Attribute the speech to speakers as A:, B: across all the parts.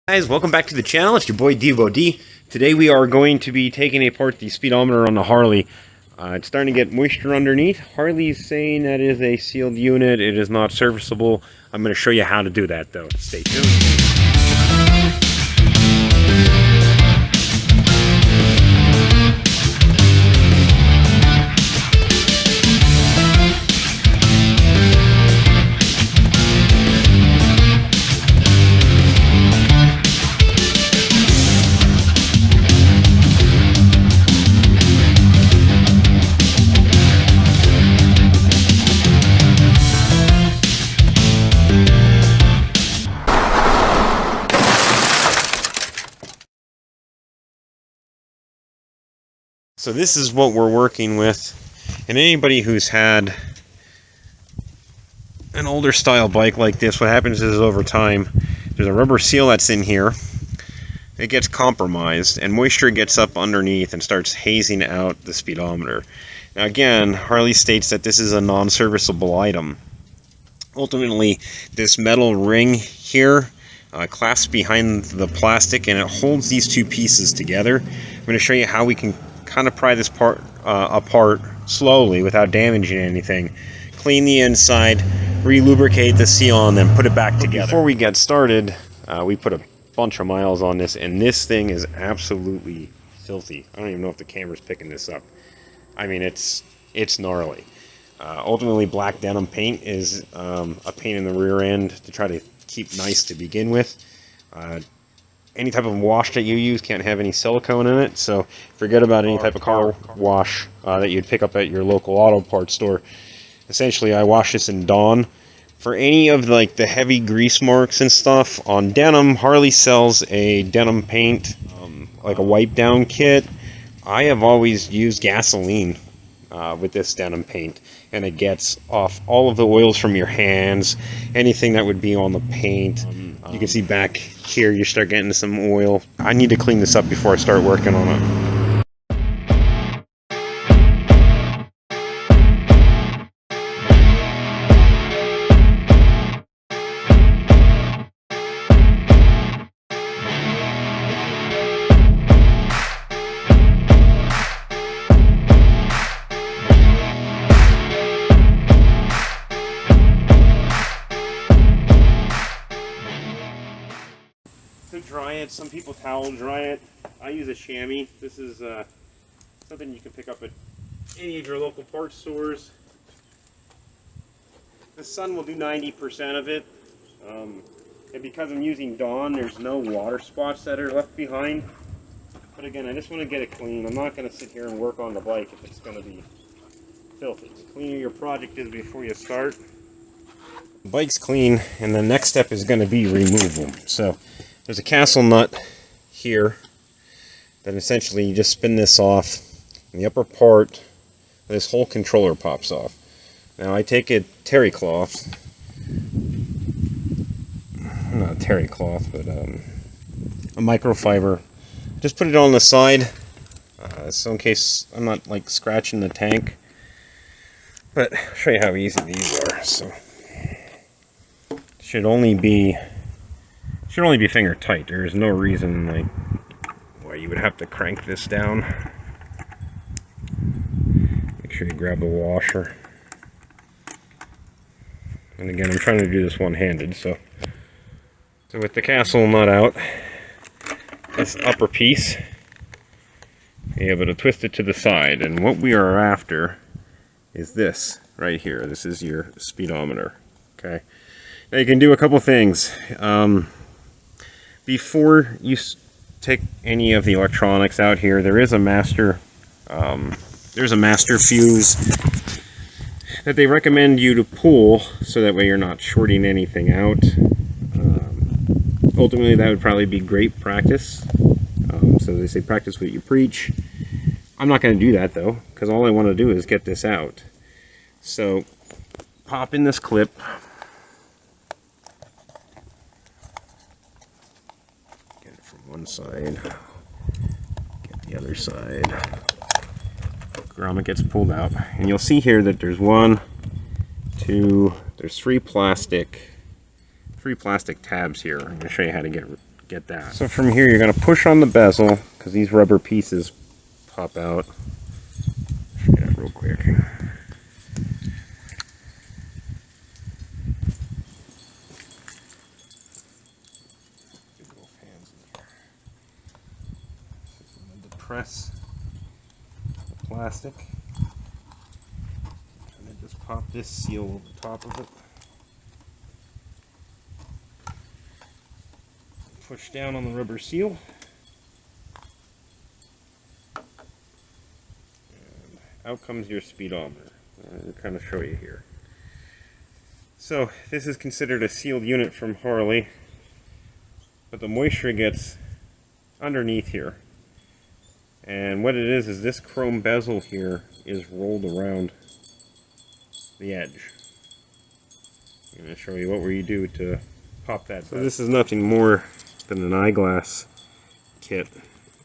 A: Guys, welcome back to the channel. It's your boy Devo D. Today we are going to be taking apart the speedometer on the Harley. It's starting to get moisture underneath. Harley's saying that it is a sealed unit. It is not serviceable. I'm going to show you how to do that though. Stay tuned. So this is what we're working with, and anybody who's had an older style bike like this, what happens is over time, there's a rubber seal that's in here, it gets compromised, and moisture gets up underneath and starts hazing out the speedometer. Now again, Harley states that this is a non-serviceable item. Ultimately, this metal ring here clasps behind the plastic, and it holds these two pieces together. I'm going to show you how we can kind of pry this part apart slowly without damaging anything. Clean the inside, re-lubricate the seal, and then put it back together. Before we get started, we put a bunch of miles on this, and this thing is absolutely filthy. I don't even know if the camera's picking this up. I mean, it's gnarly. Ultimately, black denim paint is a pain in the rear end to try to keep nice to begin with. Any type of wash that you use can't have any silicone in it, so forget about any type of car wash that you'd pick up at your local auto parts store. Essentially, I wash this in Dawn. For any of like the heavy grease marks and stuff on denim, Harley sells a denim paint, like a wipe down kit. I have always used gasoline with this denim paint, and it gets off all of the oils from your hands, anything that would be on the paint. You can see back here you start getting some oil. I need to clean this up before I start working on it. To dry it, some people towel dry it. I use a chamois. This is something you can pick up at any of your local parts stores. The sun will do 90% of it, and because I'm using Dawn, there's no water spots that are left behind. But again, I just want to get it clean. I'm not going to sit here and work on the bike if it's going to be filthy. The cleaner your project is before you start. The bike's clean, and the next step is going to be removal. So there's a castle nut here that essentially you just spin this off, and the upper part of this whole controller pops off. Now I take a terry cloth, not a terry cloth, but a microfiber. Just put it on the side, so in case I'm not like scratching the tank. But I'll show you how easy these are. So should only be finger tight. There is no reason like why you would have to crank this down. Make sure you grab the washer. And again, I'm trying to do this one-handed, so with the castle nut out, this upper piece, you're able to twist it to the side, and what we are after is this right here. This is your speedometer. Okay. Now you can do a couple things. Before you take any of the electronics out here, there is a master fuse that they recommend you to pull, so that way you're not shorting anything out. Ultimately, that would probably be great practice. So they say practice what you preach. I'm not going to do that though, because all I want to do is get this out. So pop in this clip. One side, get the other side. Grommet gets pulled out, and you'll see here that there's there's three plastic tabs here. I'm going to show you how to get get that. So from here you're going to push on the bezel, because these rubber pieces pop out. Yeah, real quick. Depress the plastic, and then just pop this seal over the top of it. Push down on the rubber seal. And out comes your speedometer. I'll kind of show you here. So this is considered a sealed unit from Harley, but the moisture gets underneath here. And what it is this chrome bezel here is rolled around the edge. I'm going to show you what you do to pop that. So this is nothing more than an eyeglass kit.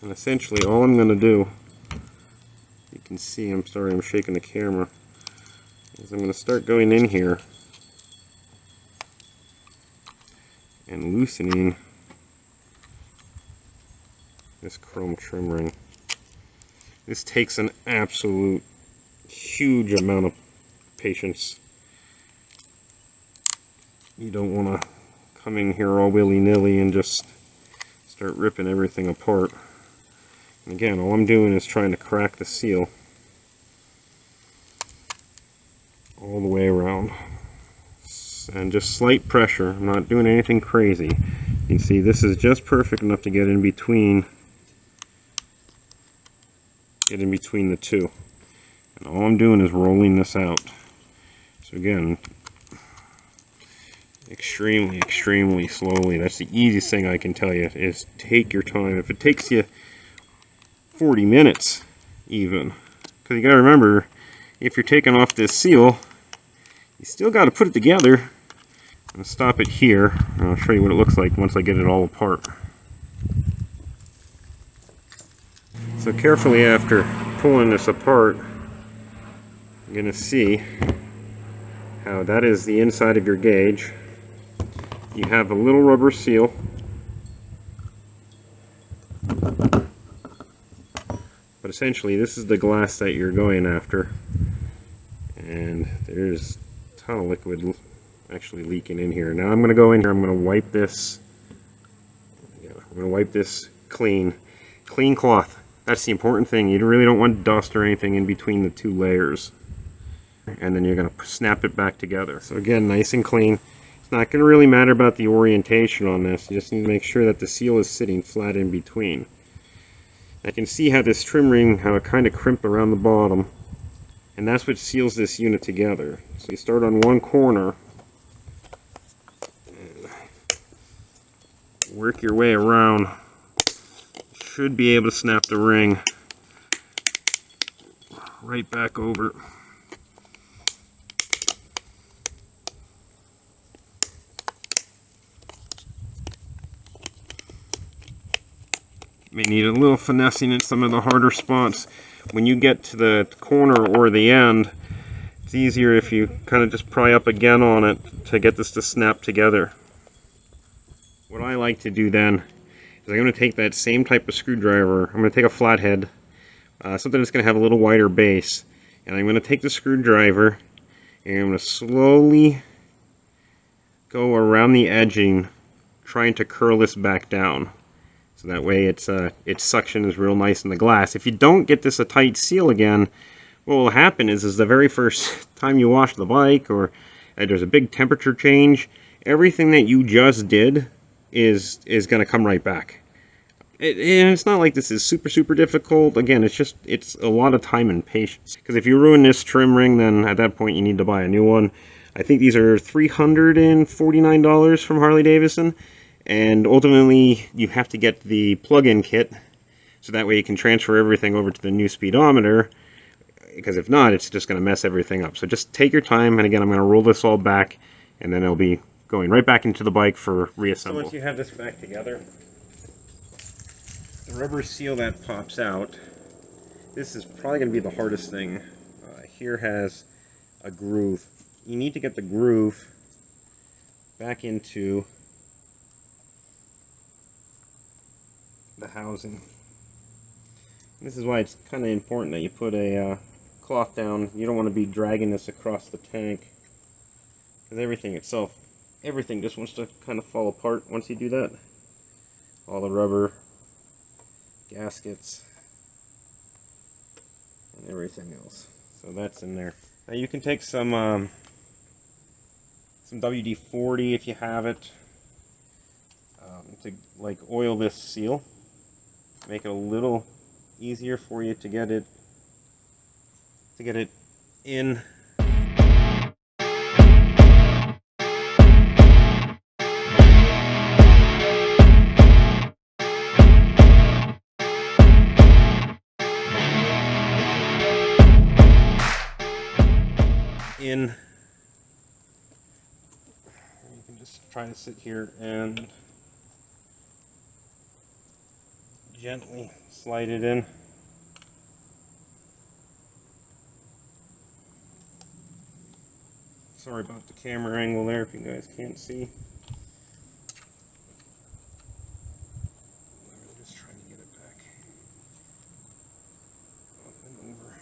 A: And essentially all I'm going to do, you can see, I'm sorry I'm shaking the camera, is I'm going to start going in here and loosening this chrome trim ring. This takes an absolute huge amount of patience. You don't want to come in here all willy-nilly and just start ripping everything apart. And again, all I'm doing is trying to crack the seal all the way around. And just slight pressure. I'm not doing anything crazy. You can see this is just perfect enough to get in between the two. And all I'm doing is rolling this out. So again, extremely slowly. That's the easiest thing I can tell you, is take your time. If it takes you 40 minutes even, because you got to remember, if you're taking off this seal, you still got to put it together. I'm going to stop it here, and I'll show you what it looks like once I get it all apart. So carefully, after pulling this apart, you're going to see how that is the inside of your gauge. You have a little rubber seal, but essentially this is the glass that you're going after, and there's a ton of liquid actually leaking in here. Now I'm going to go in here, I'm going to wipe this, clean cloth. That's the important thing. You really don't want dust or anything in between the two layers. And then you're going to snap it back together. So again, nice and clean. It's not going to really matter about the orientation on this. You just need to make sure that the seal is sitting flat in between. I can see how this trim ring, how it kind of crimped around the bottom. And that's what seals this unit together. So you start on one corner, and work your way around. Should be able to snap the ring right back over. May need a little finessing in some of the harder spots. When you get to the corner or the end, it's easier if you kind of just pry up again on it to get this to snap together. What I like to do then is I'm going to take that same type of screwdriver. I'm going to take a flathead, something that's going to have a little wider base, and I'm going to take the screwdriver and I'm going to slowly go around the edging, trying to curl this back down. So that way its suction is real nice in the glass. If you don't get this a tight seal again, what will happen is the very first time you wash the bike, or there's a big temperature change, everything that you just did is going to come right back. And it's not like this is super difficult. Again, it's a lot of time and patience. Because if you ruin this trim ring, then at that point you need to buy a new one. I think these are $349 from Harley Davidson. And ultimately, you have to get the plug-in kit, so that way you can transfer everything over to the new speedometer, because if not, it's just going to mess everything up. So just take your time, and again, I'm going to roll this all back, and then it'll be going right back into the bike for reassemble. So once you have this back together, the rubber seal that pops out, this is probably going to be the hardest thing. Here has a groove. You need to get the groove back into the housing. This is why it's kind of important that you put a cloth down. You don't want to be dragging this across the tank, because everything just wants to kind of fall apart once you do that. All the rubber, gaskets, and everything else. So that's in there. Now you can take some WD-40 if you have it, to like oil this seal, make it a little easier for you to get it in. You can just try to sit here and gently slide it in. Sorry about the camera angle there if you guys can't see. I'm just trying to get it back up and over.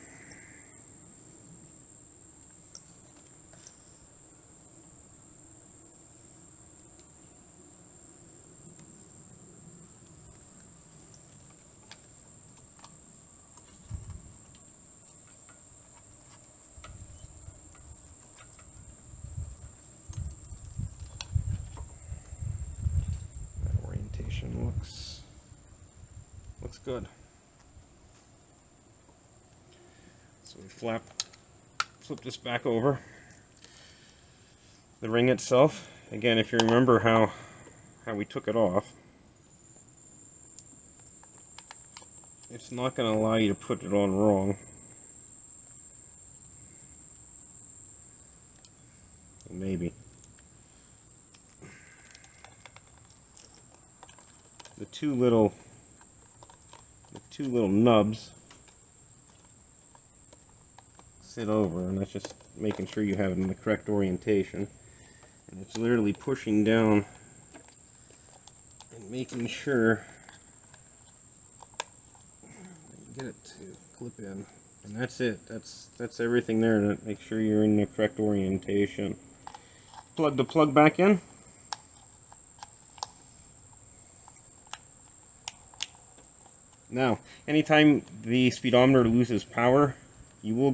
A: Looks good. So we flip this back over. The ring itself, again, if you remember how we took it off, it's not going to allow you to put it on wrong. Maybe. The two little nubs sit over, and that's just making sure you have it in the correct orientation. And it's literally pushing down and making sure that you get it to clip in. And that's it. That's everything there. To make sure you're in the correct orientation. Plug the plug back in. Now, anytime the speedometer loses power, you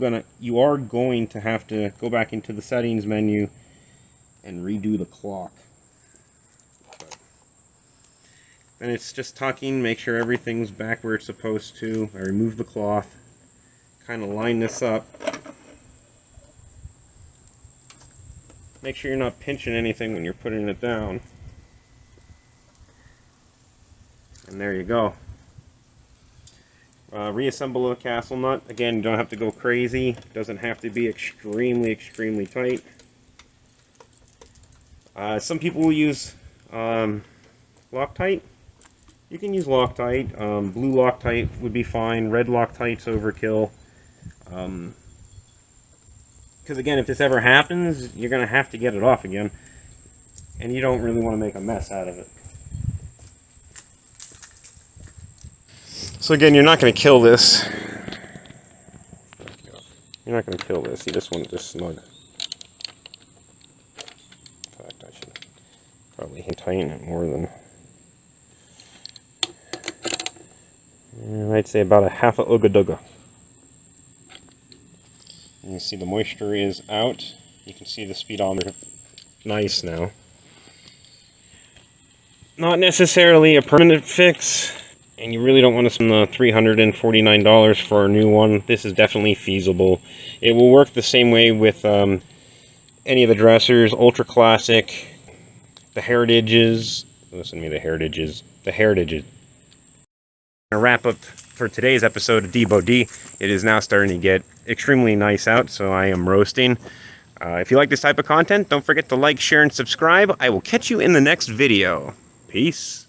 A: are going to have to go back into the settings menu and redo the clock. Then it's just tucking, make sure everything's back where it's supposed to. I remove the cloth, kind of line this up. Make sure you're not pinching anything when you're putting it down. And there you go. Reassemble the castle nut. Again, you don't have to go crazy. It doesn't have to be extremely tight. Some people will use Loctite. You can use Loctite. Blue Loctite would be fine. Red Loctite's overkill. Because again, if this ever happens, you're going to have to get it off again. And you don't really want to make a mess out of it. So again, you're not going to kill this. You're not going to kill this. You just want it to snug. In fact, I should probably tighten it more than... I'd say about a half a ooga-dooga. You can see the moisture is out. You can see the speedometer nice now. Not necessarily a permanent fix. And you really don't want to spend the $349 for a new one. This is definitely feasible. It will work the same way with any of the dressers, Ultra Classic, the Heritages. Listen to me, the Heritages. The Heritages. A wrap up for today's episode of Debo D. It is now starting to get extremely nice out, so I am roasting. If you like this type of content, don't forget to like, share, and subscribe. I will catch you in the next video. Peace.